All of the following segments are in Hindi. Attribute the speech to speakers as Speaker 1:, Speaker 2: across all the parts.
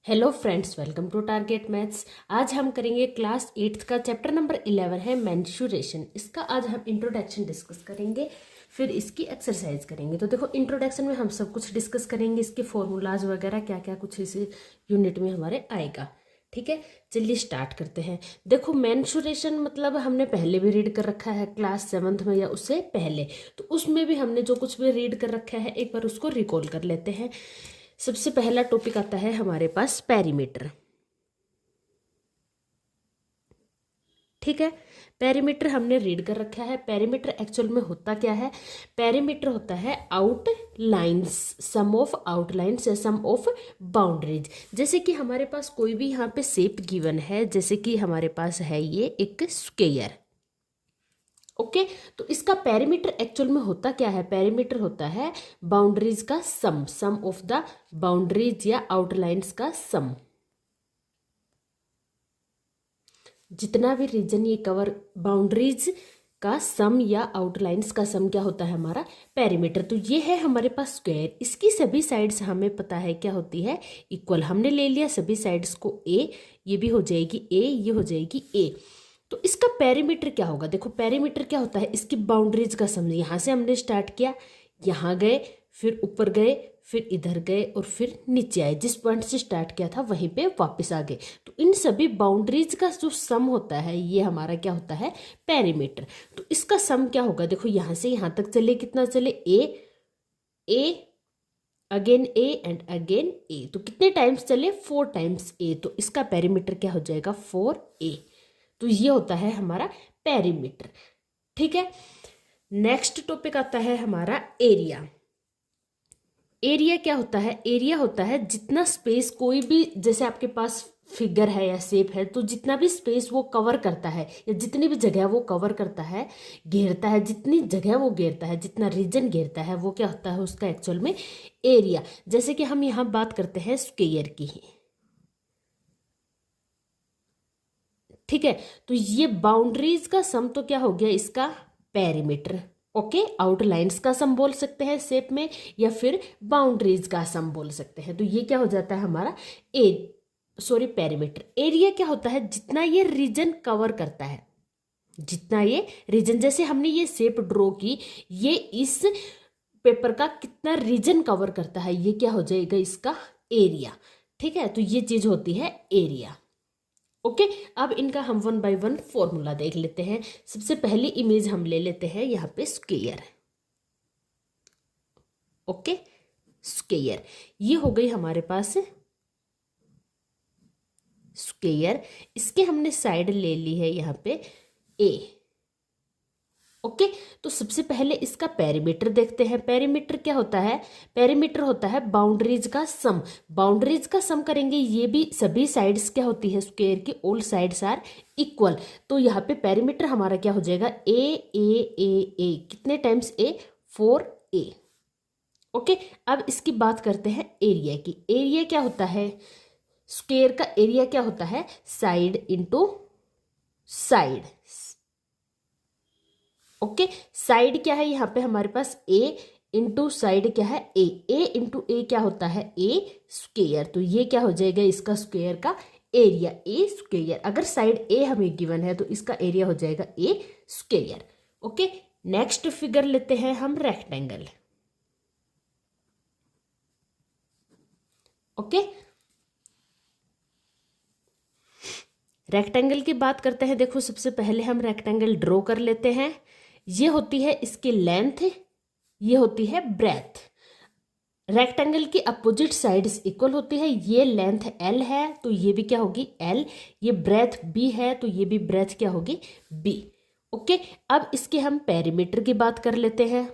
Speaker 1: Hello friends, welcome to target maths. आज हम करेंगे क्लास 8th का चैप्टर नंबर 11 है मेंस्ट्रुएशन। इसका आज हम इंट्रोडक्शन डिस्कस करेंगे, फिर इसकी एक्सरसाइज करेंगे। तो देखो, इंट्रोडक्शन में हम सब कुछ डिस्कस करेंगे, इसके फॉर्मूलाज वगैरह क्या क्या कुछ इस यूनिट में हमारे आएगा। ठीक है, चलिए स्टार्ट करते हैं। देखो, मेंस्ट्रुएशन मतलब हमने पहले भी रीड कर रखा है क्लास 7th में या उससे पहले, तो उसमें भी हमने जो कुछ भी रीड कर रखा है एक बार उसको रिकॉल कर लेते हैं। सबसे पहला टॉपिक आता है हमारे पास पेरीमीटर। ठीक है, पेरीमीटर हमने रीड कर रखा है। पेरीमीटर एक्चुअल में होता क्या है? पेरीमीटर होता है आउटलाइंस, सम ऑफ आउटलाइंस या सम ऑफ बाउंड्रीज। जैसे कि हमारे पास कोई भी यहाँ पे शेप गिवन है, जैसे कि हमारे पास है ये एक स्क्वायर। ओके, तो इसका पेरीमीटर एक्चुअल में होता क्या है? पेरीमीटर होता है बाउंड्रीज का सम, सम ऑफ द बाउंड्रीज या आउटलाइंस का सम। जितना भी रीजन ये कवर, बाउंड्रीज का सम या आउटलाइंस का सम क्या होता है? हमारा पेरीमीटर। तो ये है हमारे पास स्क्वायर, इसकी सभी साइड्स हमें पता है क्या होती है? इक्वल। हमने ले लिया सभी साइड्स को ए, ये भी हो जाएगी ए, ये हो जाएगी ए। तो इसका पेरीमीटर क्या होगा? देखो, पेरीमीटर क्या होता है? इसकी बाउंड्रीज का सम। यहाँ से हमने स्टार्ट किया, यहाँ गए, फिर ऊपर गए, फिर इधर गए और फिर नीचे आए। जिस पॉइंट से स्टार्ट किया था वहीं पे वापस आ गए। तो इन सभी बाउंड्रीज का जो सम होता है ये हमारा क्या होता है? पेरीमीटर। तो इसका सम क्या होगा? देखो, यहाँ से यहाँ तक चले, कितना चले? ए अगेन ए एंड अगेन ए। तो कितने टाइम्स चले? 4 टाइम्स ए। तो इसका पेरीमीटर क्या हो जाएगा? 4a। तो ये होता है हमारा पेरीमीटर। ठीक है, नेक्स्ट टॉपिक आता है हमारा एरिया। एरिया क्या होता है? एरिया होता है जितना स्पेस कोई भी, जैसे आपके पास फिगर है या शेप है, तो जितना भी स्पेस वो कवर करता है या जितनी भी जगह वो कवर करता है, घेरता है, जितनी जगह वो घेरता है, जितना रीजन घेरता है, वो क्या होता है उसका एक्चुअल में एरिया। जैसे कि हम यहाँ बात करते हैं स्क्वायर की ही। ठीक है, तो ये बाउंड्रीज का सम तो क्या हो गया? इसका पेरीमीटर। ओके, आउटलाइंस का सम बोल सकते हैं शेप में, या फिर बाउंड्रीज का सम बोल सकते हैं। तो ये क्या हो जाता है हमारा पेरीमीटर। एरिया क्या होता है? जितना ये रीजन कवर करता है, जितना ये रीजन, जैसे हमने ये शेप ड्रॉ की, ये इस पेपर का कितना रीजन कवर करता है, ये क्या हो जाएगा? इसका एरिया। ठीक है, तो ये चीज होती है एरिया। ओके, अब इनका हम 1 बाय 1 फॉर्मूला देख लेते हैं। सबसे पहली इमेज हम ले लेते हैं यहाँ पे स्क्वायर। ओके, स्क्वायर ये हो गई हमारे पास स्क्वायर। इसके हमने साइड ले ली है यहाँ पे ए। ओके, तो सबसे पहले इसका पेरीमीटर देखते हैं। पेरीमीटर क्या होता है? पेरीमीटर होता है बाउंड्रीज का सम। बाउंड्रीज का सम करेंगे, ये भी सभी साइड्स क्या होती है स्क्वायर की? All sides are equal. तो यहाँ पे पेरीमीटर हमारा क्या हो जाएगा? ए। कितने टाइम्स ए? 4a। ओके, अब इसकी बात करते हैं एरिया की। एरिया क्या होता है? स्क्वायर का एरिया क्या होता है? Side into side. Okay, side क्या है यहाँ पे हमारे पास? ए इंटू साइड क्या है? ए इंटू ए क्या होता है? ए स्क्वायर। तो ये क्या हो जाएगा? इसका स्क्वायर का एरिया ए स्क्वायर। अगर साइड ए हमें गिवन है तो इसका एरिया हो जाएगा ए स्क्वायर। ओके, नेक्स्ट फिगर लेते हैं हम रेक्टेंगल। ओके, रेक्टेंगल की बात करते हैं। देखो, सबसे पहले हम रेक्टेंगल ड्रॉ कर लेते हैं। ये होती है इसकी लेंथ, ये होती है ब्रेथ। रेक्टेंगल की अपोजिट साइड्स इक्वल होती है। ये लेंथ L है तो ये भी क्या होगी? L। ये ब्रेथ B है तो ये भी ब्रेथ क्या होगी? B। ओके, अब इसके हम पेरीमीटर की बात कर लेते हैं।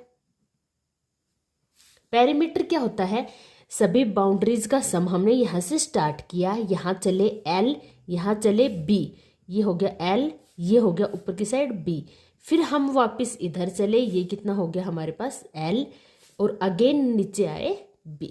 Speaker 1: पेरीमीटर क्या होता है? सभी बाउंड्रीज का सम। हमने यहाँ से स्टार्ट किया, यहाँ चले L, यहाँ चले B, ये हो गया L, ये हो गया ऊपर की साइड B। फिर हम वापस इधर चले, ये कितना हो गया हमारे पास? L, और अगेन नीचे आए B।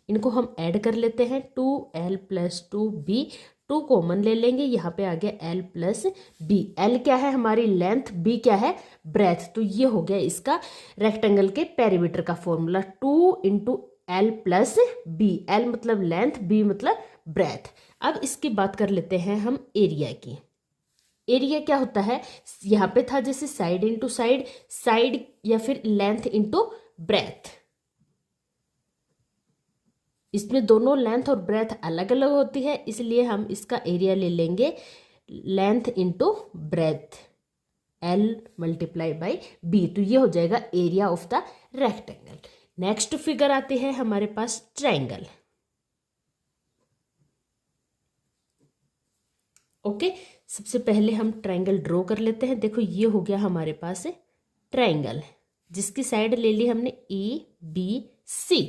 Speaker 1: इनको हम ऐड कर लेते हैं। 2L + 2B, 2 कॉमन ले लेंगे, यहाँ पे आ गया L + B। L क्या है? हमारी लेंथ, B क्या है? ब्रेथ। तो ये हो गया इसका रेक्टेंगल के पेरीमीटर का फॉर्मूला। 2 × L + B। L मतलब लेंथ, B मतलब ब्रेथ। अब इसकी बात कर लेते हैं हम एरिया की। एरिया क्या होता है, यहाँ पे था जैसे साइड इंटू साइड, साइड या फिर लेंथ इंटू ब्रेथ। इसमें दोनों लेंथ और ब्रेथ अलग अलग होती है, इसलिए हम इसका एरिया ले लेंगे length into breadth, L multiply by B। तो ये हो जाएगा area of the rectangle. Next figure आती है हमारे पास ट्रायंगल। ओके, सबसे पहले हम ट्रायंगल ड्रॉ कर लेते हैं। देखो ये हो गया हमारे पास ट्रायंगल, जिसकी साइड ले ली हमने ABC।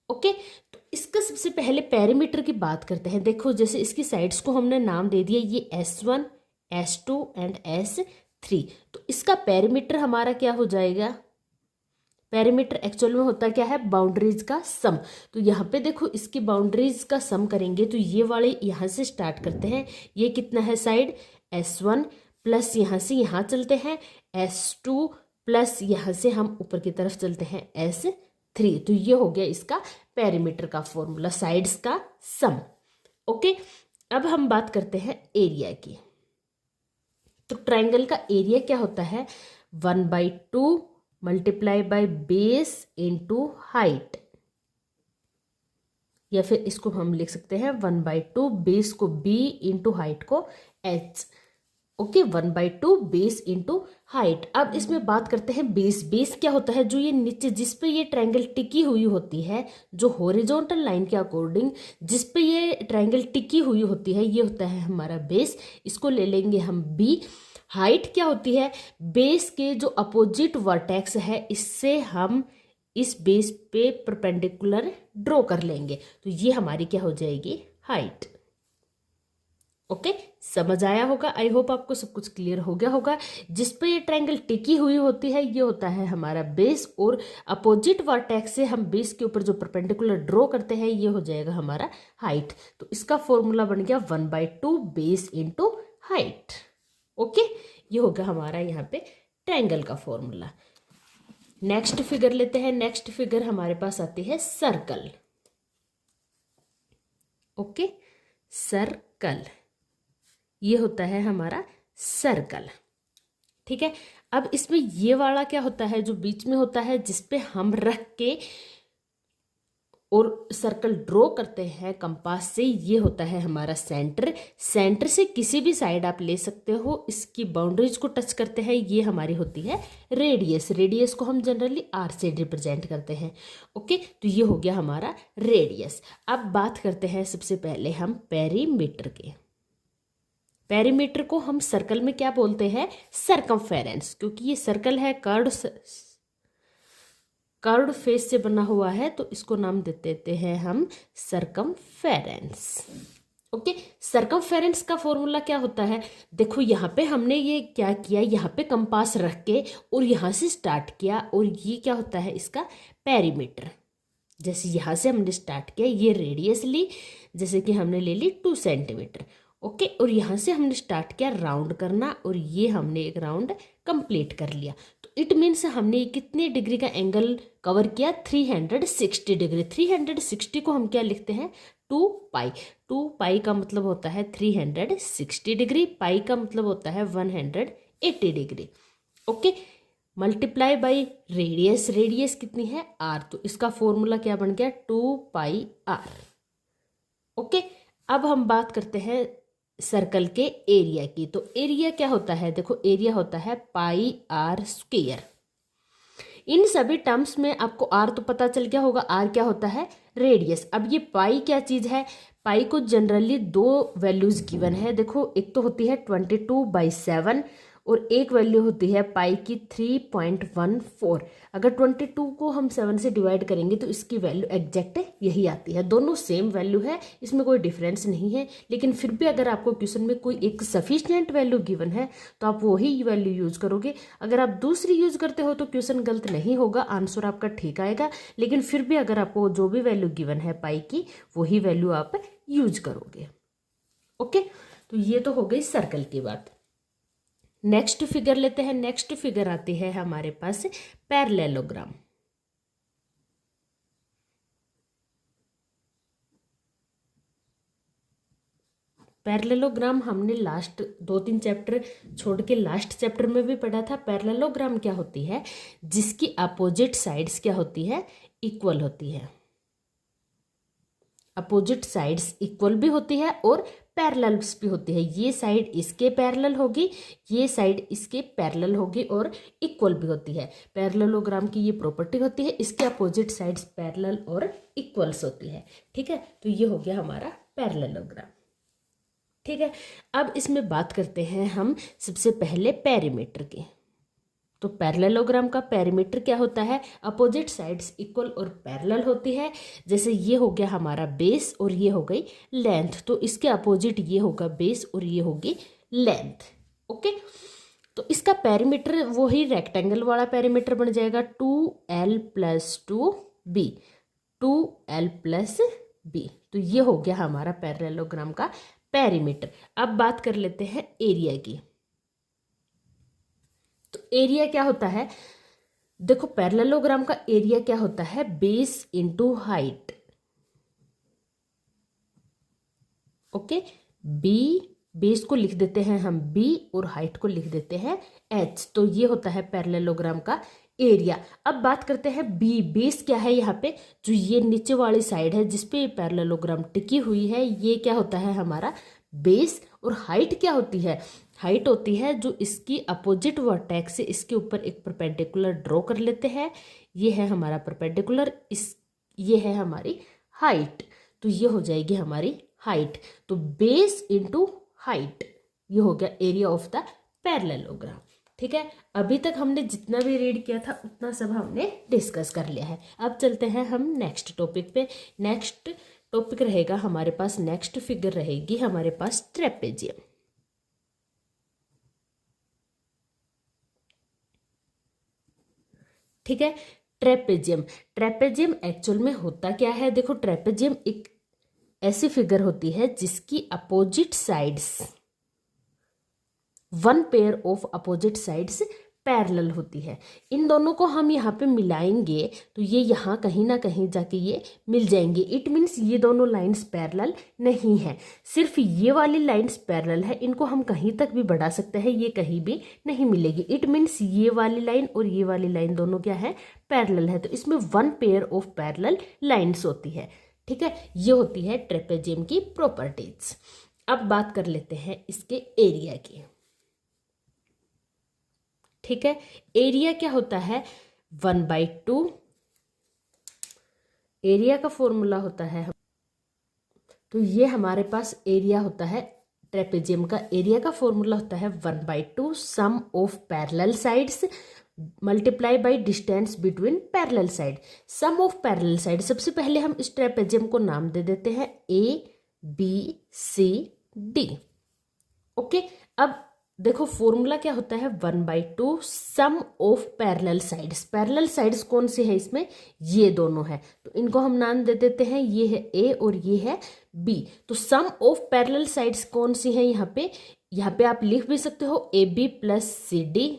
Speaker 1: ओके, तो इसका सबसे पहले पेरीमीटर की बात करते हैं। देखो जैसे इसकी साइड्स को हमने नाम दे दिया, ये S1, S2 एंड S3। तो इसका पेरीमीटर हमारा क्या हो जाएगा, पेरीमीटर एक्चुअल में होता क्या है, बाउंड्रीज का सम। तो यहाँ पे देखो इसकी बाउंड्रीज का सम करेंगे तो ये वाले यहाँ से स्टार्ट करते हैं, ये कितना है साइड S1 प्लस यहाँ से यहाँ चलते हैं S2 प्लस यहाँ से हम ऊपर की तरफ चलते हैं S3। तो ये हो गया इसका पेरीमीटर का फॉर्मूला, साइड्स का सम। ओके, अब हम बात करते हैं एरिया की। तो ट्रायंगल का एरिया क्या होता है, 1/2 multiply by base into height, या फिर इसको हम लिख सकते हैं 1/2 बेस को B इंटू हाइट को H। Okay, 1/2 base into height. अब इसमें बात करते हैं बेस। बेस क्या होता है, जो ये नीचे जिस पे ये ट्रायंगल टिकी हुई होती है, जो हॉरिजॉन्टल लाइन के अकॉर्डिंग जिस पे ये ट्रायंगल टिकी हुई होती है, ये होता है हमारा बेस। इसको ले लेंगे हम B। हाइट क्या होती है, बेस के जो अपोजिट वर्टेक्स है इससे हम इस बेस पे परपेंडिकुलर ड्रॉ कर लेंगे, तो ये हमारी क्या हो जाएगी, हाइट। ओके, समझ आया होगा। आई होप आपको सब कुछ क्लियर हो गया होगा। जिस पे ये ट्रायंगल टिकी हुई होती है ये होता है हमारा बेस, और अपोजिट वर्टेक्स से हम बेस के ऊपर जो परपेंडिकुलर ड्रॉ करते हैं ये हो जाएगा हमारा हाइट। तो इसका फॉर्मूला बन गया 1/2 बेस इंटू हाइट। ओके, ये होगा हमारा यहाँ पे ट्रायंगल का फॉर्मूला। नेक्स्ट फिगर लेते हैं। नेक्स्ट फिगर हमारे पास आती है सर्कल। ओके, सर्कल, ये होता है हमारा सर्कल। ठीक है, अब इसमें ये वाला क्या होता है, जो बीच में होता है जिसपे हम रख के और सर्कल ड्रॉ करते हैं कंपास से, ये होता है हमारा सेंटर। सेंटर से किसी भी साइड आप ले सकते हो, इसकी बाउंड्रीज को टच करते हैं, ये हमारी होती है रेडियस। रेडियस को हम जनरली R से रिप्रेजेंट करते हैं। ओके, तो ये हो गया हमारा रेडियस। अब बात करते हैं सबसे पहले हम पेरीमीटर के। पेरीमीटर को हम सर्कल में क्या बोलते हैं, सर्कमफेरेंस, क्योंकि ये सर्कल है, कर्व्ड फेस से बना हुआ है, तो इसको नाम दे देते हैं हम सर्कमफेरेंस। ओके, सर्कमफेरेंस का फॉर्मूला क्या होता है, देखो यहाँ पे हमने ये क्या किया, यहाँ पे कंपास रख के और यहाँ से स्टार्ट किया, और ये क्या होता है इसका पेरीमीटर। जैसे यहाँ से हमने स्टार्ट किया, ये रेडियस ली, जैसे कि हमने ले ली 2 सेंटीमीटर। ओके, और यहाँ से हमने स्टार्ट किया राउंड करना, और ये हमने एक राउंड कंप्लीट कर लिया। तो इट मीन्स हमने कितने डिग्री का एंगल कवर किया, 360 डिग्री। 360 को हम क्या लिखते हैं, 2 पाई। 2 पाई का मतलब होता है 360 डिग्री, पाई का मतलब होता है 180 degree. Okay, multiply by radius. Radius कितनी है, R, तो इसका फॉर्मूला क्या बन गया, 2 पाई R। ओके, अब हम बात करते हैं सर्कल के एरिया की। तो एरिया क्या होता है, देखो एरिया होता है पाई R स्क्वायर। इन सभी टर्म्स में आपको R तो पता चल गया होगा, R क्या होता है, रेडियस। अब ये पाई क्या चीज़ है, पाई को जनरली 2 वैल्यूज गिवन है। देखो एक तो होती है 22/7 और एक वैल्यू होती है पाई की 3.14। अगर 22 को हम 7 से डिवाइड करेंगे तो इसकी वैल्यू एग्जैक्ट यही आती है। दोनों सेम वैल्यू है, इसमें कोई डिफरेंस नहीं है। लेकिन फिर भी अगर आपको क्वेश्चन में कोई एक सफिशिएंट वैल्यू गिवन है तो आप वही वैल्यू यूज करोगे। अगर आप दूसरी यूज करते हो तो क्वेश्चन गलत नहीं होगा, आंसर आपका ठीक आएगा। लेकिन फिर भी अगर आपको जो भी वैल्यू गिवन है पाई की, वही वैल्यू आप यूज करोगे। ओके, तो ये तो हो गई सर्कल की बात। नेक्स्ट फिगर लेते हैं। नेक्स्ट फिगर आती है हमारे पास पैरेललोग्राम। पैरेललोग्राम हमने लास्ट 2-3 चैप्टर छोड़ के लास्ट चैप्टर में भी पढ़ा था। पैरेललोग्राम क्या होती है? जिसकी अपोजिट साइड्स क्या होती है? इक्वल होती है। अपोजिट साइड्स इक्वल भी होती है और पैरेलल्स भी होती है। ये साइड इसके पैरेलल होगी, ये साइड इसके पैरेलल होगी और इक्वल भी होती है। पैरेललोग्राम की ये प्रॉपर्टी होती है, इसके अपोजिट साइड्स पैरेलल और इक्वल्स होती है। ठीक है, तो ये हो गया हमारा पैरेललोग्राम। ठीक है, अब इसमें बात करते हैं हम सबसे पहले पेरीमीटर की। तो पैरेललोग्राम का पेरीमीटर क्या होता है? अपोजिट साइड्स इक्वल और पैरेलल होती है। जैसे ये हो गया हमारा बेस और ये हो गई लेंथ, तो इसके अपोजिट ये होगा बेस और ये होगी लेंथ। ओके, तो इसका पेरीमीटर वही रेक्टेंगल वाला पेरीमीटर बन जाएगा 2L + 2B, 2L + B। तो ये हो गया हमारा पैरेललोग्राम का पेरीमीटर। अब बात कर लेते हैं एरिया की। तो एरिया क्या होता है? देखो पैरेललोग्राम का एरिया क्या होता है? Base into height. Okay, B base को लिख देते हैं हम B और हाइट को लिख देते हैं H। तो ये होता है पैरेललोग्राम का एरिया। अब बात करते हैं बी। बेस क्या है? यहाँ पे जो ये नीचे वाली साइड है जिसपे पैरेललोग्राम टिकी हुई है, ये क्या होता है हमारा बेस। और हाइट क्या होती है? हाइट होती है जो इसकी अपोजिट वर्टेक्स से इसके ऊपर एक परपेंडिकुलर ड्रॉ कर लेते हैं। ये है हमारा परपेंडिकुलर, ये है हमारी हाइट। तो ये हो जाएगी हमारी हाइट। तो बेस इंटू हाइट, ये हो गया एरिया ऑफ द पैरेललोग्राम। ठीक है, अभी तक हमने जितना भी रीड किया था उतना सब हमने डिस्कस कर लिया है। अब चलते हैं हम नेक्स्ट टॉपिक पे। नेक्स्ट टॉपिक रहेगा हमारे पास, नेक्स्ट फिगर रहेगी हमारे पास ट्रेपेजियम। ठीक है, ट्रेपेजियम। ट्रेपेजियम एक्चुअल में होता क्या है? देखो ट्रेपेजियम एक ऐसी फिगर होती है जिसकी opposite sides, one pair of opposite sides parallel होती है। इन दोनों को हम यहाँ पे मिलाएंगे तो ये यहाँ कहीं ना कहीं जाके ये मिल जाएंगे। इट मीन्स ये दोनों लाइंस पैरेलल नहीं है, सिर्फ ये वाली लाइंस पैरेलल है। इनको हम कहीं तक भी बढ़ा सकते हैं, ये कहीं भी नहीं मिलेगी। इट मीन्स ये वाली लाइन और ये वाली लाइन दोनों क्या है? पैरेलल है। तो इसमें one pair of parallel lines होती है। ठीक है, ये होती है ट्रेपेजियम की प्रॉपर्टीज। अब बात कर लेते हैं इसके एरिया की। ठीक है, एरिया क्या होता है? 1/2। एरिया का फॉर्मूला होता है, तो ये हमारे पास एरिया होता है। ट्रेपेजियम का एरिया का फॉर्मूला होता है 1/2 sum of parallel sides multiply by distance between parallel side. Sum of parallel side, सबसे पहले हम इस ट्रेपेजियम को नाम दे देते हैं ABCD। ओके, अब देखो फॉर्मूला क्या होता है? 1/2 sum of parallel sides. Parallel sides कौन सी है इसमें? ये दोनों है, तो इनको हम नाम दे देते हैं, ये है A और ये है B। तो सम ऑफ पैरेलल साइड्स कौन सी है यहाँ पे? यहाँ पे आप लिख भी सकते हो AB + CD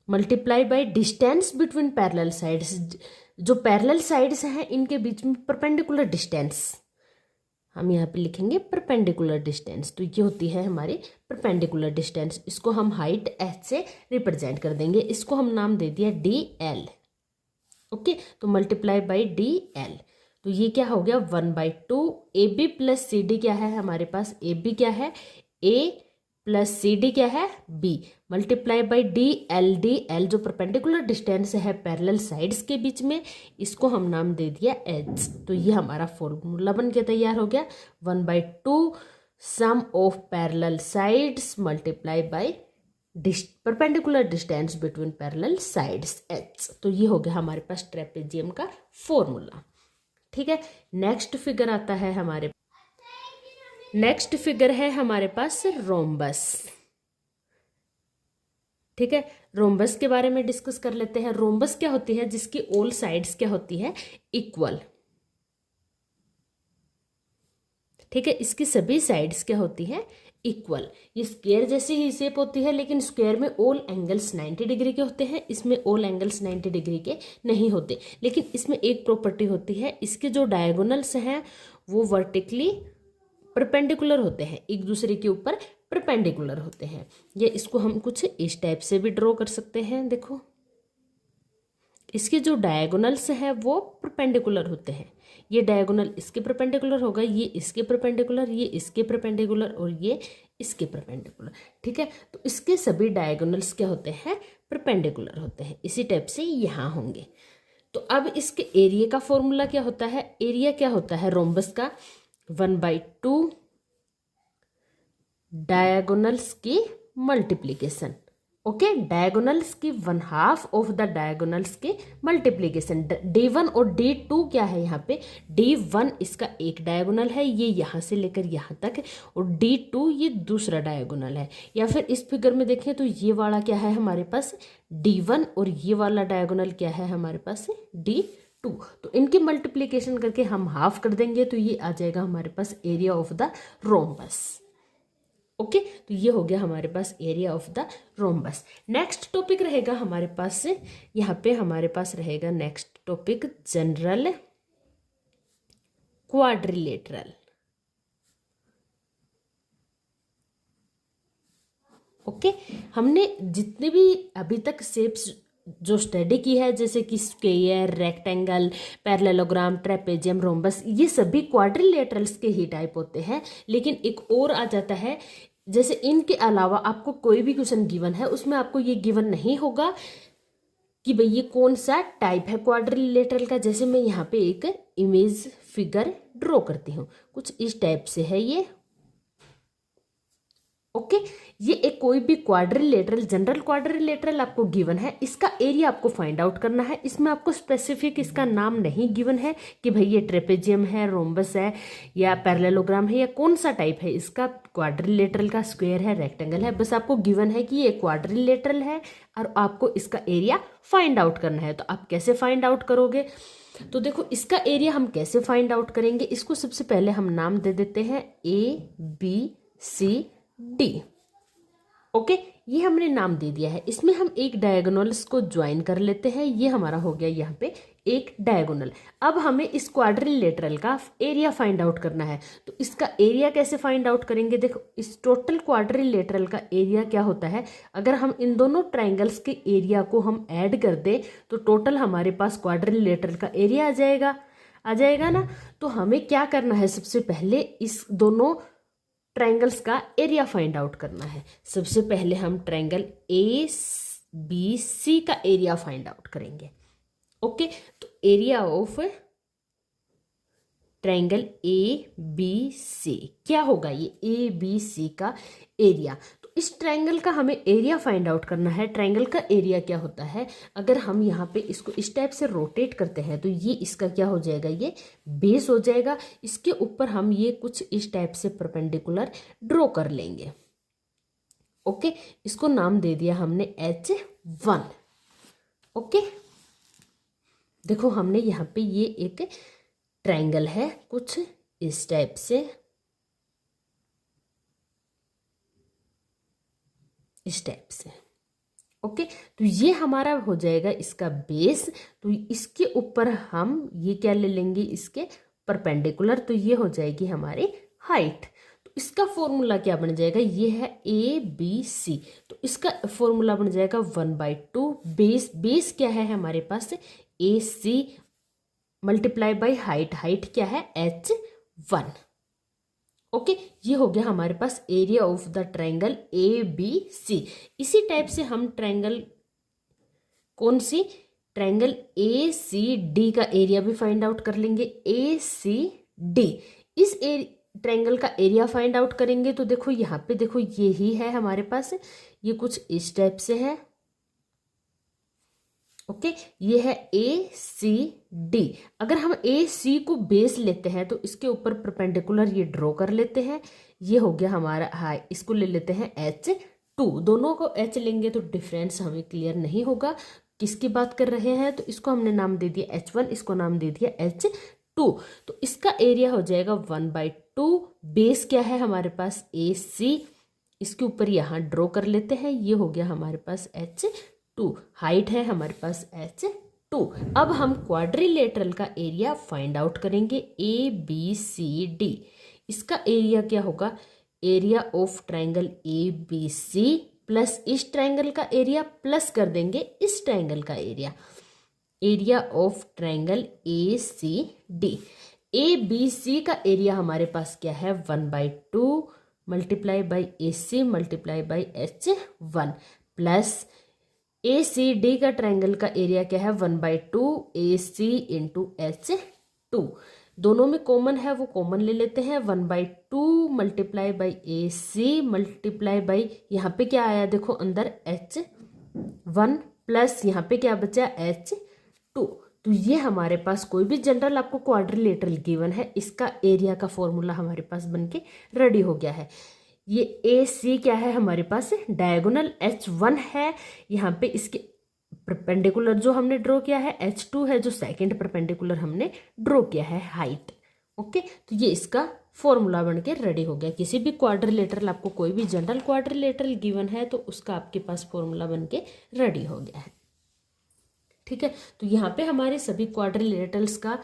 Speaker 1: multiply by distance between parallel sides. जो पैरेलल साइड्स हैं इनके बीच में परपेंडिकुलर डिस्टेंस, हम यहाँ पे लिखेंगे परपेंडिकुलर डिस्टेंस। तो ये होती है हमारी परपेंडिकुलर डिस्टेंस। इसको हम हाइट H से रिप्रेजेंट कर देंगे। इसको हम नाम दे दिया DL। ओके, तो मल्टीप्लाई बाई DL। तो ये क्या हो गया? 1/2 AB + CD क्या है हमारे पास? AB क्या है? A + CD क्या है? B multiply by DL। DL जो परपेंडिकुलर डिस्टेंस है पैरेलल साइड्स के बीच में, इसको हम नाम दे दिया H। तो ये हमारा फॉर्मूला बन के तैयार हो गया 1/2 sum of parallel sides multiply by perpendicular distance between parallel sides H। तो ये हो गया हमारे पास ट्रेपेजियम का फॉर्मूला। ठीक है, नेक्स्ट फिगर आता है हमारे, नेक्स्ट फिगर है हमारे पास रोम्बस। ठीक है, रोम्बस के बारे में डिस्कस कर लेते हैं। रोम्बस क्या होती है? जिसकी ऑल साइड्स क्या होती है? इक्वल। ठीक है, इसकी सभी साइड्स क्या होती है? इक्वल। ये स्क्वायर जैसी ही शेप होती है, लेकिन स्क्वायर में ऑल एंगल्स 90 डिग्री के होते हैं, इसमें ऑल एंगल्स 90 डिग्री के नहीं होते। लेकिन इसमें एक प्रॉपर्टी होती है, इसके जो डायगोनल्स हैं वो वर्टिकली परपेंडिकुलर होते हैं, एक दूसरे के ऊपर परपेंडिकुलर होते हैं। ये इसको हम कुछ इस टाइप से भी ड्रॉ कर सकते हैं। देखो इसके जो डायगोनल्स है वो परपेंडिकुलर होते हैं। ये डायगोनल इसके परपेंडिकुलर होगा, ये इसके परपेंडिकुलर, ये इसके परपेंडिकुलर और ये इसके परपेंडिकुलर। ठीक है, तो इसके सभी डायगोनल्स क्या होते हैं, परपेंडिकुलर होते हैं। इसी टाइप से यहाँ होंगे। तो अब इसके एरिया का फॉर्मूला क्या होता है, एरिया क्या होता है रोम्बस का, 1/2 डायगोनल्स की मल्टीप्लीकेशन। ओके, डायगोनल्स की 1/2 ऑफ द डायगोनल्स के मल्टीप्लीकेशन। D1 और D2 क्या है यहाँ पे, D1 इसका एक डायगोनल है, ये यहाँ से लेकर यहाँ तक, और D2 ये दूसरा डायगोनल है। या फिर इस फिगर में देखें तो ये वाला क्या है हमारे पास D1 और ये वाला डायगोनल क्या है हमारे पास D2। तो इनकी मल्टीप्लीकेशन करके हम हाफ कर देंगे तो ये आ जाएगा हमारे पास area of the rhombus. Okay, तो ये हो गया हमारे पास area of the rhombus. Next topic रहेगा हमारे पास, यहाँ पे हमारे पास रहेगा next topic general quadrilateral. Okay, हमने जितने भी अभी तक शेप्स जो स्टडी की है, जैसे कि square, rectangle, parallelogram, trapezium, rhombus, ये सभी क्वाड्रिलेटरल्स के ही टाइप होते हैं। लेकिन एक और आ जाता है, जैसे इनके अलावा आपको कोई भी क्वेश्चन गिवन है उसमें आपको ये गिवन नहीं होगा कि भाई ये कौन सा टाइप है क्वाड्रिलेटरल का। जैसे मैं यहाँ पे एक इमेज फिगर ड्रॉ करती हूँ, कुछ इस टाइप से है ये। ओके, ये एक कोई भी क्वाड्रिलेटरल, जनरल क्वाड्रिलेटरल आपको गिवन है, इसका एरिया आपको फाइंड आउट करना है। इसमें आपको स्पेसिफिक इसका नाम नहीं गिवन है कि भाई ये ट्रेपेजियम है, रोम्बस है या पैरेललोग्राम है या कौन सा टाइप है इसका, क्वाड्रिलेटरल का, स्क्वायर है, रेक्टेंगल है। बस आपको गिवन है कि ये क्वाड्रिलेटरल है और आपको इसका एरिया फाइंड आउट करना है। तो आप कैसे फाइंड आउट करोगे, तो देखो इसका एरिया हम कैसे फाइंड आउट करेंगे। इसको सबसे पहले हम नाम दे देते हैं ABCD। ओके, ये हमने नाम दे दिया है। इसमें हम एक डायगोनल्स को ज्वाइन कर लेते हैं, ये हमारा हो गया यहाँ पे एक डायगोनल। अब हमें इस क्वाड्रिलेटरल का एरिया फाइंड आउट करना है। तो इसका एरिया कैसे फाइंड आउट करेंगे, देखो इस टोटल क्वाड्रिलेटरल का एरिया क्या होता है, अगर हम इन दोनों ट्राइंगल्स के एरिया को हम ऐड कर दें तो टोटल हमारे पास क्वाड्रिलेटरल का एरिया आ जाएगा ना। तो हमें क्या करना है, सबसे पहले इस दोनों ट्राइंगल्स का एरिया फाइंड आउट करना है। सबसे पहले हम ट्राइंगल ABC का एरिया फाइंड आउट करेंगे। ओके, तो एरिया ऑफ ट्राइंगल ABC क्या होगा, ये ABC का एरिया। तो इस ट्राइंगल का हमें एरिया फाइंड आउट करना है। ट्राइंगल का एरिया क्या होता है, अगर हम यहाँ पे इसको इस टाइप से रोटेट करते हैं तो ये इसका क्या हो जाएगा, ये बेस हो जाएगा। इसके ऊपर हम ये कुछ इस टाइप से परपेंडिकुलर ड्रॉ कर लेंगे। ओके, इसको नाम दे दिया हमने H1। ओके, देखो हमने यहाँ पे ये एक ट्राइंगल है कुछ इस टाइप से, इस टाइप से। ओके, तो ये हमारा हो जाएगा इसका बेस। तो इसके ऊपर हम ये क्या ले लेंगे, इसके परपेंडिकुलर, तो ये हो जाएगी हमारी हाइट। तो इसका फॉर्मूला क्या बन जाएगा, ये है ABC। तो इसका फॉर्मूला बन जाएगा 1/2 बेस क्या है हमारे पास AC मल्टीप्लाई बाई हाइट क्या है H1। ओके, ये हो गया हमारे पास area of the triangle ABC। इसी टाइप से हम ट्राइंगल कौन सी, ट्राइंगल ACD का एरिया भी फाइंड आउट कर लेंगे। ACD इस ट्राइंगल का एरिया फाइंड आउट करेंगे तो देखो यहाँ पे देखो ये ही है हमारे पास, ये कुछ इस टाइप से है। ओके, ये है ACD। अगर हम AC को बेस लेते हैं तो इसके ऊपर परपेंडिकुलर ये ड्रॉ कर लेते हैं, ये हो गया हमारा हाई। इसको ले लेते हैं H2। दोनों को H लेंगे तो डिफरेंस हमें क्लियर नहीं होगा किसकी बात कर रहे हैं, तो इसको हमने नाम दे दिया H1, इसको नाम दे दिया H2। तो इसका एरिया हो जाएगा 1/2। बेस क्या है हमारे पास AC, इसके ऊपर यहाँ ड्रॉ कर लेते हैं, ये हो गया हमारे पास H2। हाइट है हमारे पास H2। अब हम क्वाड्रिलेटरल का एरिया फाइंड आउट करेंगे ABCD। इसका एरिया क्या होगा, area of triangle A B C plus इस ट्राइंगल का एरिया प्लस कर देंगे इस ट्राइंगल का area, area of triangle A C D. A B C का एरिया हमारे पास क्या है, 1/2 multiply by A C multiply by H1 plus A C D का ट्राइंगल का एरिया क्या है, 1/2 ए सी इंटू H2। दोनों में कॉमन है वो कॉमन ले लेते हैं, 1/2 multiply by A C multiply by यहाँ पे क्या आया देखो अंदर H1 प्लस यहाँ पे क्या बचा H2। तो ये हमारे पास कोई भी जनरल आपको क्वाड्रिलेटरल गिवन है, इसका एरिया का फॉर्मूला हमारे पास बनके रेडी हो गया है। ये ए सी क्या है हमारे पास, डायगोनल H1 है, यहाँ पे इसके परपेंडिकुलर जो हमने ड्रॉ किया है H2 है, जो सेकंड परपेंडिकुलर हमने ड्रॉ किया है हाइट। ओके, तो ये इसका फॉर्मूला बन के रेडी हो गया। किसी भी क्वाड्रिलेटरल आपको कोई भी जनरल क्वाड्रिलेटरल गिवन है तो उसका आपके पास फॉर्मूला बन के रेडी हो गया है। ठीक है, तो यहाँ पे हमारे सभी क्वाड्रिलेटरल्स का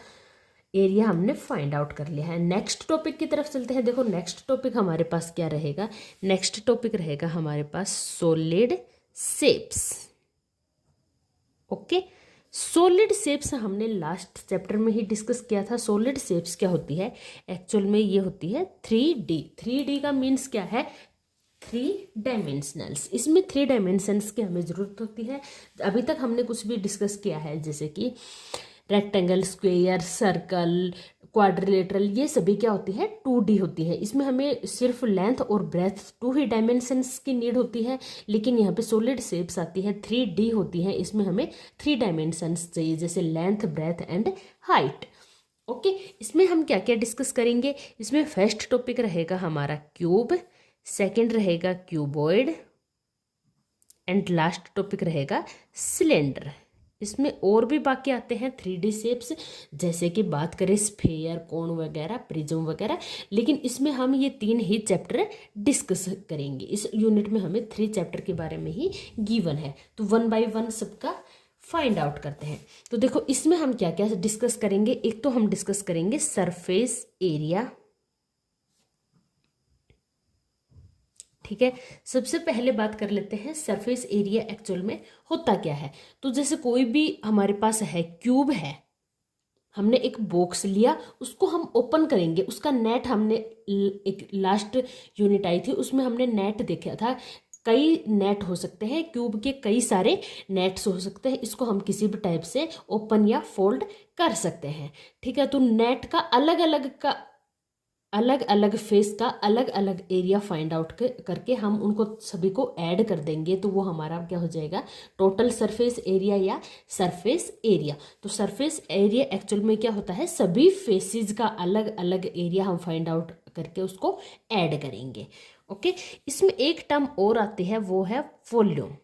Speaker 1: एरिया हमने फाइंड आउट कर लिया है। नेक्स्ट टॉपिक की तरफ चलते हैं। देखो नेक्स्ट टॉपिक हमारे पास क्या रहेगा, नेक्स्ट टॉपिक रहेगा हमारे पास solid shapes. Okay, solid shapes हमने लास्ट चैप्टर में ही डिस्कस किया था। सॉलिड शेप्स क्या होती है, एक्चुअल में ये होती है 3D। 3D का मीन्स क्या है, 3 डायमेंशनल्स। इसमें 3 डायमेंशंस की हमें ज़रूरत होती है। अभी तक हमने कुछ भी डिस्कस किया है जैसे कि रेक्टेंगल, स्क्वेयर, सर्कल, क्वाड्रिलेटरल, ये सभी क्या होती है 2D होती है। इसमें हमें सिर्फ लेंथ और ब्रेथ 2 ही डायमेंशंस की नीड होती है, लेकिन यहाँ पे सॉलिड शेप्स आती है 3D होती है, इसमें हमें 3 डायमेंशंस चाहिए जैसे length, breadth and height. Okay, इसमें हम क्या क्या डिस्कस करेंगे, इसमें फर्स्ट टॉपिक रहेगा हमारा क्यूब, सेकंड रहेगा क्यूबॉइड एंड लास्ट टॉपिक रहेगा सिलेंडर। इसमें और भी बाकी आते हैं 3D शेप्स, जैसे कि बात करें स्फेयर, कोन वगैरह, प्रिज्म वगैरह, लेकिन इसमें हम ये 3 ही चैप्टर डिस्कस करेंगे। इस यूनिट में हमें 3 चैप्टर के बारे में ही गिवन है, तो 1 बाय 1 सबका फाइंड आउट करते हैं। तो देखो इसमें हम क्या क्या डिस्कस करेंगे, एक तो हम डिस्कस करेंगे सरफेस एरिया। ठीक है, सबसे पहले बात कर लेते हैं सरफेस एरिया एक्चुअल में होता क्या है। तो जैसे कोई भी हमारे पास है क्यूब है, हमने एक बॉक्स लिया, उसको हम ओपन करेंगे, उसका नेट हमने एक लास्ट यूनिट आई थी उसमें हमने नेट देखा था। कई नेट हो सकते हैं, क्यूब के कई सारे नेट्स हो सकते हैं, इसको हम किसी भी टाइप से ओपन या फोल्ड कर सकते हैं। ठीक है, तो नेट का अलग अलग फेस का अलग अलग एरिया फाइंड आउट करके हम उनको सभी को ऐड कर देंगे, तो वो हमारा क्या हो जाएगा, टोटल सरफेस एरिया या सरफेस एरिया। तो सरफेस एरिया एक्चुअल में क्या होता है, सभी फेसेस का अलग अलग एरिया हम फाइंड आउट करके उसको ऐड करेंगे। ओके, इसमें एक टर्म और आती है, वो है वॉल्यूम।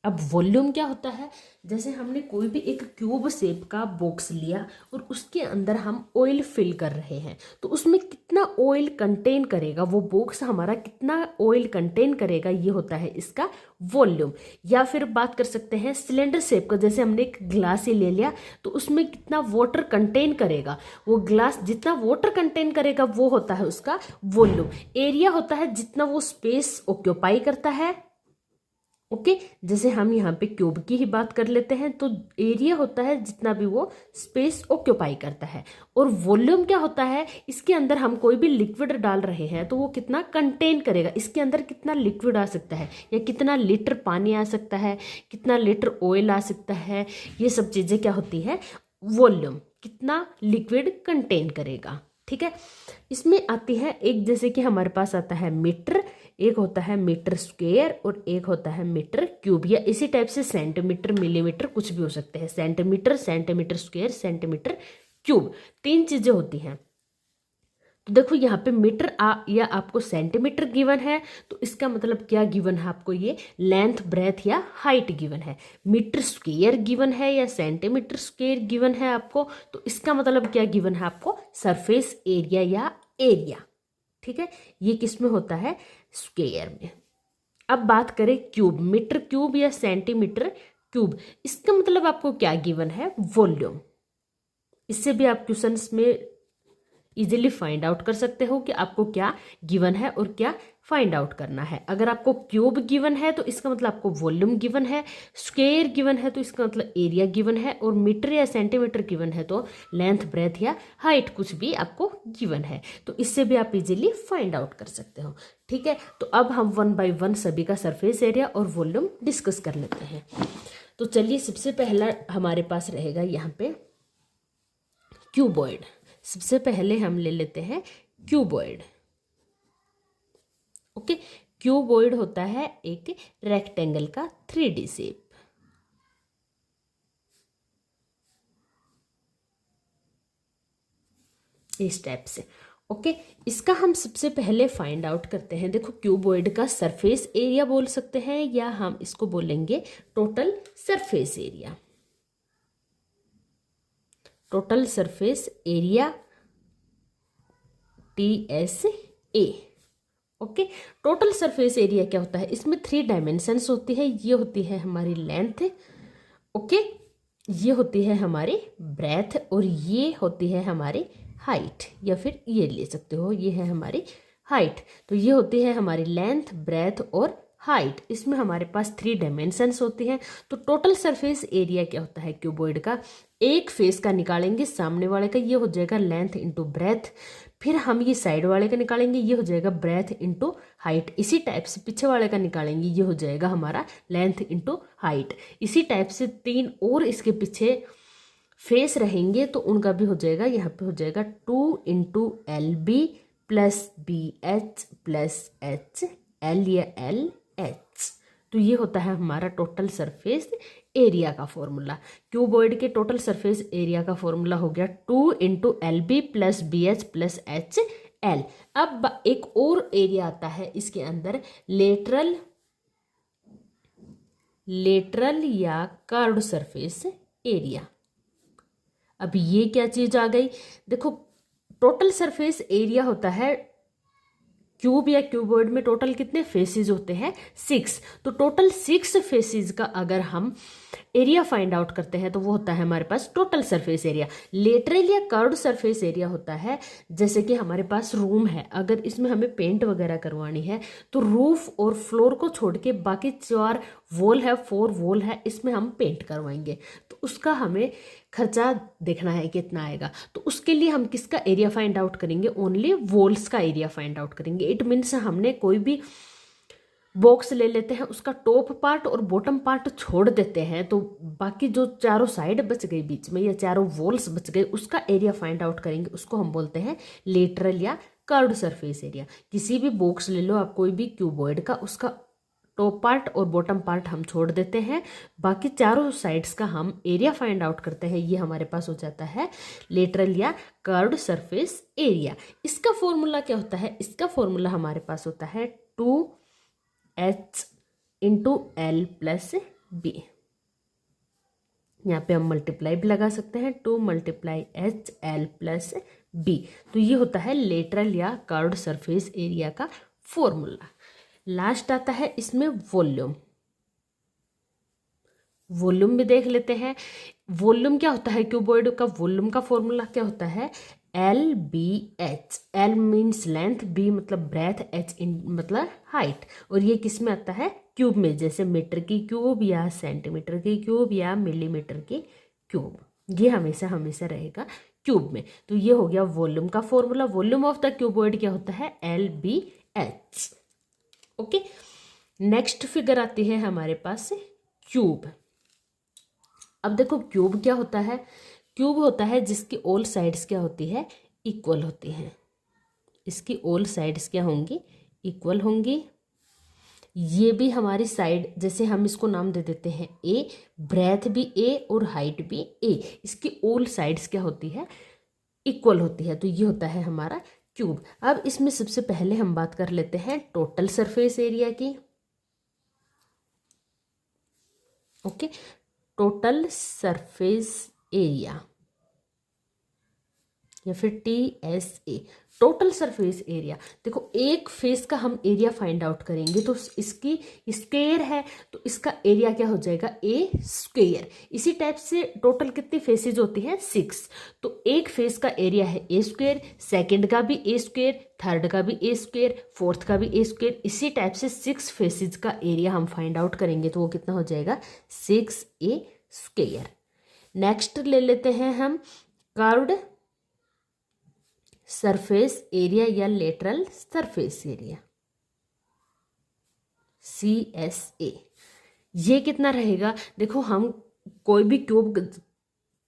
Speaker 1: अब वॉल्यूम क्या होता है, जैसे हमने कोई भी एक क्यूब शेप का बॉक्स लिया और उसके अंदर हम ऑयल फिल कर रहे हैं, तो उसमें कितना ऑयल कंटेन करेगा वो बॉक्स, हमारा कितना ऑयल कंटेन करेगा, ये होता है इसका वॉल्यूम। या फिर बात कर सकते हैं सिलेंडर शेप का, जैसे हमने एक ग्लास ही ले लिया तो उसमें कितना वाटर कंटेन करेगा, वो ग्लास जितना वाटर कंटेन करेगा वो होता है उसका वॉल्यूम। एरिया होता है जितना वो स्पेस ऑक्यूपाई करता है। ओके, जैसे हम यहाँ पे क्यूब की ही बात कर लेते हैं, तो एरिया होता है जितना भी वो स्पेस ऑक्यूपाई करता है, और वॉल्यूम क्या होता है, इसके अंदर हम कोई भी लिक्विड डाल रहे हैं तो वो कितना कंटेन करेगा, इसके अंदर कितना लिक्विड आ सकता है, या कितना लीटर पानी आ सकता है, कितना लीटर ऑयल आ सकता है, ये सब चीज़ें क्या होती है, वॉल्यूम, कितना लिक्विड कंटेन करेगा। ठीक है, इसमें आती है एक, जैसे कि हमारे पास आता है मीटर, एक होता है मीटर स्क्वायर और एक होता है मीटर क्यूब, या इसी टाइप से सेंटीमीटर, मिलीमीटर, कुछ भी हो सकते हैं। Centimetre, centimetre square, centimetre cube, 3 चीजें होती हैं। तो देखो यहाँ पे मीटर या आपको सेंटीमीटर गिवन है, तो इसका मतलब क्या गिवन है आपको, ये लेंथ, ब्रेथ या हाइट गिवन है। मीटर स्क्वायर गिवन है या सेंटीमीटर स्क्वायर गिवन है आपको, तो इसका मतलब क्या गिवन है आपको, सरफेस एरिया या एरिया। ठीक है, ये किस में होता है, स्क्वायर में। अब बात करें क्यूब, मीटर क्यूब या सेंटीमीटर क्यूब, इसका मतलब आपको क्या गिवन है, वॉल्यूम। इससे भी आप क्वेश्चंस में इजीली फाइंड आउट कर सकते हो कि आपको क्या गिवन है और क्या फाइंड आउट करना है। अगर आपको क्यूब गिवन है तो इसका मतलब आपको वॉल्यूम गिवन है, स्क्वायर गिवन है तो इसका मतलब एरिया गिवन है, और मीटर या सेंटीमीटर गिवन है तो लेंथ, ब्रेथ या हाइट कुछ भी आपको गिवन है। तो इससे भी आप इजीली फाइंड आउट कर सकते हो। ठीक है, तो अब हम 1 बाय 1 सभी का सरफेस एरिया और वॉल्यूम डिस्कस कर लेते हैं। तो चलिए, सबसे पहला हमारे पास रहेगा यहाँ पे क्यूबॉइड। सबसे पहले हम ले लेते हैं क्यूबॉइड। ओके, क्यूबॉइड होता है एक रेक्टेंगल का 3D शेप। इस टाइप से। ओके, इसका हम सबसे पहले फाइंड आउट करते हैं। देखो, क्यूबॉइड का सरफेस एरिया बोल सकते हैं या हम इसको बोलेंगे total surface area. Total surface area TSA। Okay, total surface area क्या होता है? इसमें 3 डायमेंशंस होती है। ये होती है हमारी लेंथ, ओके, ये होती है हमारी ब्रेथ, और ये होती है हमारी हाइट, या फिर ये ले सकते हो, ये है हमारी हाइट। तो ये होती है हमारी लेंथ, ब्रेथ और हाइट। इसमें हमारे पास 3 डायमेंशंस होती हैं। तो टोटल सरफेस एरिया क्या होता है क्यूबॉइड का? एक फेस का निकालेंगे, सामने वाले का, ये हो जाएगा लेंथ इंटू ब्रेथ। फिर हम ये साइड वाले का निकालेंगे, ये हो जाएगा ब्रेथ इंटू हाइट। इसी टाइप से पीछे वाले का निकालेंगे, ये हो जाएगा हमारा लेंथ इंटू हाइट। इसी टाइप से 3 और इसके पीछे फेस रहेंगे तो उनका भी हो जाएगा, यहाँ पे हो जाएगा 2 into LB plus BH plus HL या LH। तो ये होता है हमारा टोटल सरफेस एरिया का फॉर्मूला। क्यूबॉइड के टोटल सरफेस एरिया का फॉर्मूला हो गया 2 into LB plus BH plus HL। अब एक और एरिया आता है इसके अंदर, लेटरल या कर्व्ड सरफेस एरिया। अब ये क्या चीज आ गई? देखो, टोटल सरफेस एरिया होता है क्यूब या क्यूबॉइड में टोटल कितने फेसेस होते हैं? 6। तो टोटल 6 फेसेस का अगर हम एरिया फाइंड आउट करते हैं तो वो होता है हमारे पास टोटल सरफेस एरिया। लेटरल या कर्व्ड सरफेस एरिया होता है, जैसे कि हमारे पास रूम है, अगर इसमें हमें पेंट वगैरह करवानी है तो रूफ और फ्लोर को छोड़ के बाकी 4 वॉल है, 4 वॉल है, इसमें हम पेंट करवाएंगे। तो उसका हमें खर्चा देखना है कितना आएगा। तो उसके लिए हम किसका एरिया फाइंड आउट करेंगे? ओनली वॉल्स का एरिया फाइंड आउट करेंगे। इट मीन्स हमने कोई भी बॉक्स ले लेते हैं, उसका टॉप पार्ट और बॉटम पार्ट छोड़ देते हैं, तो बाकी जो चारों साइड बच गई बीच में या चारों वॉल्स बच गए, उसका एरिया फाइंड आउट करेंगे। उसको हम बोलते हैं लेटरल या कर्व्ड सरफेस एरिया। किसी भी बॉक्स ले लो आप, कोई भी क्यूबॉइड का, उसका टॉप पार्ट और बॉटम पार्ट हम छोड़ देते हैं, बाकी चारों साइड्स का हम एरिया फाइंड आउट करते हैं। ये हमारे पास हो जाता है लेटरल या कर्व्ड सरफेस एरिया। इसका फॉर्मूला क्या होता है? इसका फॉर्मूला हमारे पास होता है 2H into L plus B। यहाँ पे हम मल्टीप्लाई भी लगा सकते हैं, 2 मल्टीप्लाई HL प्लस B। तो ये होता है लेटरल या कर्व्ड सरफेस एरिया का फॉर्मूला। लास्ट आता है इसमें वॉल्यूम। वॉल्यूम भी देख लेते हैं। वॉल्यूम क्या होता है क्यूबॉइड का? वॉल्यूम का फॉर्मूला क्या होता है? LBH। L means length, B मतलब ब्रेथ, H मतलब हाइट। और ये किस में आता है? क्यूब में, जैसे मीटर की क्यूब या सेंटीमीटर की क्यूब या मिलीमीटर की क्यूब। ये हमेशा हमेशा रहेगा क्यूब में। तो ये हो गया वॉल्यूम का formula. Volume of the cuboid क्या होता है? LBH। ओके, नेक्स्ट फिगर आती है हमारे पास से क्यूब। अब देखो, क्यूब क्या होता है? क्यूब होता है जिसकी ऑल साइड्स क्या होती है? इक्वल होती हैं। इसकी ऑल साइड्स क्या होंगी? इक्वल होंगी। ये भी हमारी साइड, जैसे हम इसको नाम दे देते हैं A, ब्रेथ भी A और हाइट भी A। इसकी ऑल साइड्स क्या होती है? इक्वल होती है। तो ये होता है हमारा क्यूब। अब इसमें सबसे पहले हम बात कर लेते हैं टोटल सरफेस एरिया की। ओके, टोटल सरफेस एरिया या फिर TSA। टोटल सरफेस एरिया, देखो एक फेस का हम एरिया फाइंड आउट करेंगे तो इसकी स्क्वायर है तो इसका एरिया क्या हो जाएगा ए स्क्वायर। इसी टाइप से टोटल कितनी फेसेज होती हैं 6, तो एक फेस का एरिया है ए स्क्वायर, सेकेंड का भी ए स्क्वायर, थर्ड का भी ए स्क्वायर, फोर्थ का भी ए स्क्वायर। इसी टाइप से 6 फेसेज का एरिया हम फाइंड आउट करेंगे तो वो कितना हो जाएगा 6a स्क्वायर। नेक्स्ट ले लेते हैं हम कर्व्ड सरफेस एरिया या लेटरल सरफेस एरिया CSA। ये कितना रहेगा, देखो हम कोई भी क्यूब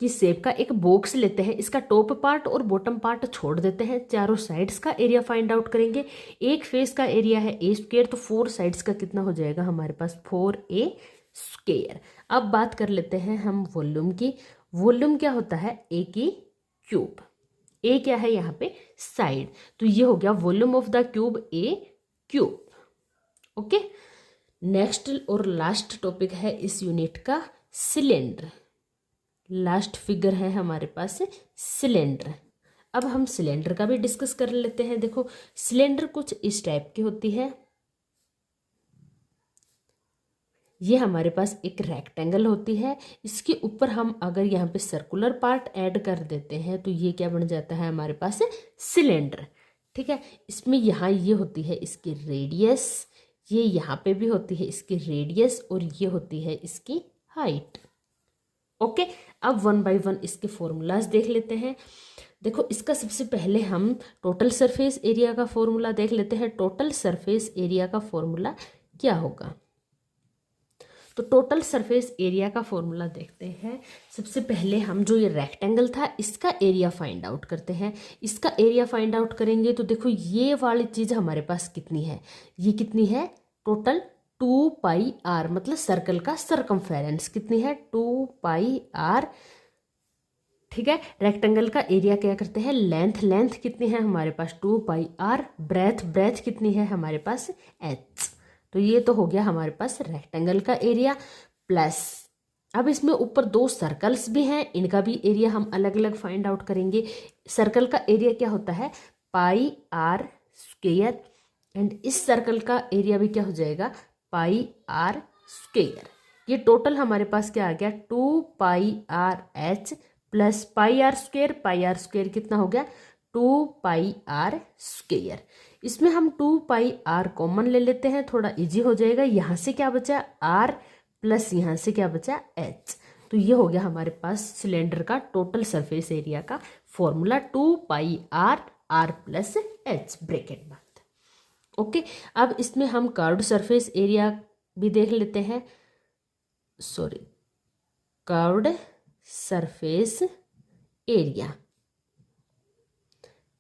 Speaker 1: की शेप का एक बॉक्स लेते हैं, इसका टॉप पार्ट और बॉटम पार्ट छोड़ देते हैं, चारों साइड्स का एरिया फाइंड आउट करेंगे। एक फेस का एरिया है ए स्क्वायर तो 4 साइड्स का कितना हो जाएगा हमारे पास 4a स्क्वायर। अब बात कर लेते हैं हम वॉल्यूम की। वॉल्यूम क्या होता है ए की क्यूब, ए क्या है यहाँ पे साइड, तो ये हो गया volume of the cube A cube. Okay, next और लास्ट टॉपिक है इस यूनिट का सिलेंडर। लास्ट फिगर है हमारे पास सिलेंडर। अब हम सिलेंडर का भी डिस्कस कर लेते हैं। देखो सिलेंडर कुछ इस टाइप की होती है, ये हमारे पास एक रेक्टेंगल होती है, इसके ऊपर हम अगर यहाँ पे सर्कुलर पार्ट ऐड कर देते हैं तो ये क्या बन जाता है हमारे पास सिलेंडर। ठीक है, इसमें यहाँ ये होती है इसकी रेडियस, ये यहाँ पे भी होती है इसकी रेडियस और ये होती है इसकी हाइट। ओके, अब 1 बाय 1 इसके फॉर्मूलाज देख लेते हैं। देखो इसका सबसे पहले हम टोटल सरफेस एरिया का फॉर्मूला देख लेते हैं। टोटल सरफेस एरिया का फॉर्मूला क्या होगा, तो टोटल सरफेस एरिया का फॉर्मूला देखते हैं। सबसे पहले हम जो ये रेक्टेंगल था इसका एरिया फाइंड आउट करते हैं। इसका एरिया फाइंड आउट करेंगे तो देखो ये वाली चीज़ हमारे पास कितनी है, ये कितनी है टोटल 2πr, मतलब सर्कल का सरकमफेरेंस कितनी है 2πr। ठीक है, रेक्टेंगल का एरिया क्या करते हैं लेंथ, लेंथ कितनी है हमारे पास 2πr, ब्रेथ, ब्रेथ कितनी है हमारे पास h। तो ये तो हो गया हमारे पास रेक्टेंगल का एरिया प्लस, अब इसमें ऊपर 2 सर्कल्स भी हैं, इनका भी एरिया हम अलग अलग फाइंड आउट करेंगे। सर्कल का एरिया क्या होता है πr स्क्वायर एंड इस सर्कल का एरिया भी क्या हो जाएगा πr स्क्वायर। ये टोटल हमारे पास क्या आ गया 2πrh प्लस πr स्क्वायर कितना हो गया 2πr स्क्वायर। इसमें हम 2πr कॉमन ले लेते हैं, थोड़ा इजी हो जाएगा। यहाँ से क्या बचा r प्लस यहाँ से क्या बचा h, तो ये हो गया हमारे पास सिलेंडर का टोटल सरफेस एरिया का formula 2πr r plus h bracket बात। ओके, अब इसमें हम कर्व्ड सरफेस एरिया भी देख लेते हैं, sorry curved surface area.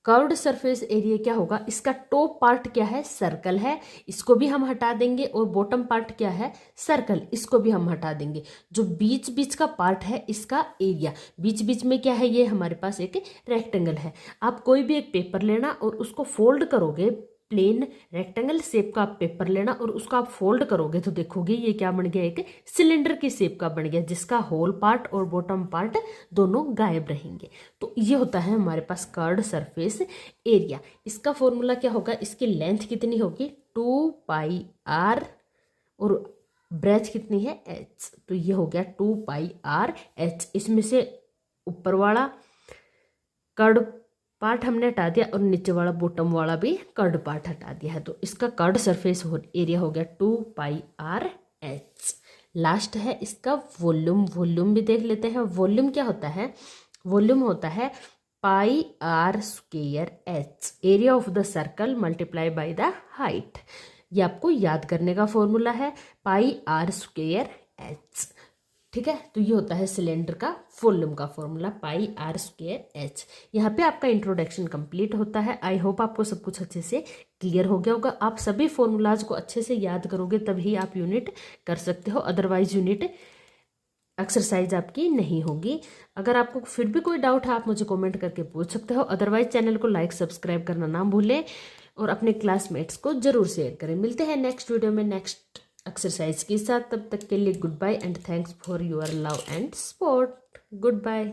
Speaker 1: Curved surface area क्या होगा, इसका टॉप पार्ट क्या है सर्कल है, इसको भी हम हटा देंगे, और बॉटम पार्ट क्या है सर्कल, इसको भी हम हटा देंगे। जो बीच बीच का पार्ट है इसका एरिया, बीच बीच में क्या है ये हमारे पास एक रेक्टेंगल है। आप कोई भी एक पेपर लेना और उसको फोल्ड करोगे, प्लेन रेक्टेंगल शेप का पेपर लेना और उसको आप फोल्ड करोगे तो देखोगे ये क्या बन गया एक सिलेंडर की शेप का बन गया, जिसका होल पार्ट और बॉटम पार्ट दोनों गायब रहेंगे। तो ये होता है हमारे पास कर्व्ड सरफेस एरिया। इसका फॉर्मूला क्या होगा, इसकी लेंथ कितनी होगी 2πr और ब्रेथ कितनी है h, तो ये हो गया 2πrh। इसमें से ऊपर वाला कर्व्ड पार्ट हमने हटा दिया और नीचे वाला बॉटम वाला भी कर्व्ड पार्ट हटा दिया है, तो इसका कर्व्ड सरफेस एरिया हो गया 2πrh। लास्ट है इसका वॉल्यूम, वॉल्यूम भी देख लेते हैं। वॉल्यूम क्या होता है, वॉल्यूम होता है πr square h, area of the circle multiply by the height. ये आपको याद करने का फॉर्मूला है πr स्क्वायर h। ठीक है, तो ये होता है सिलेंडर का वॉल्यूम का फॉर्मूला πr स्क्वायर h। यहाँ पे आपका इंट्रोडक्शन कंप्लीट होता है। आई होप आपको सब कुछ अच्छे से क्लियर हो गया होगा। आप सभी फॉर्मूलाज को अच्छे से याद करोगे तभी आप यूनिट कर सकते हो, अदरवाइज यूनिट एक्सरसाइज आपकी नहीं होगी। अगर आपको फिर भी कोई डाउट है आप मुझे कमेंट करके पूछ सकते हो, अदरवाइज चैनल को लाइक सब्सक्राइब करना ना भूलें और अपने क्लासमेट्स को जरूर शेयर करें। मिलते हैं नेक्स्ट वीडियो में नेक्स्ट एक्सरसाइज के साथ, तब तक के लिए goodbye and thanks for your love and support. Good bye.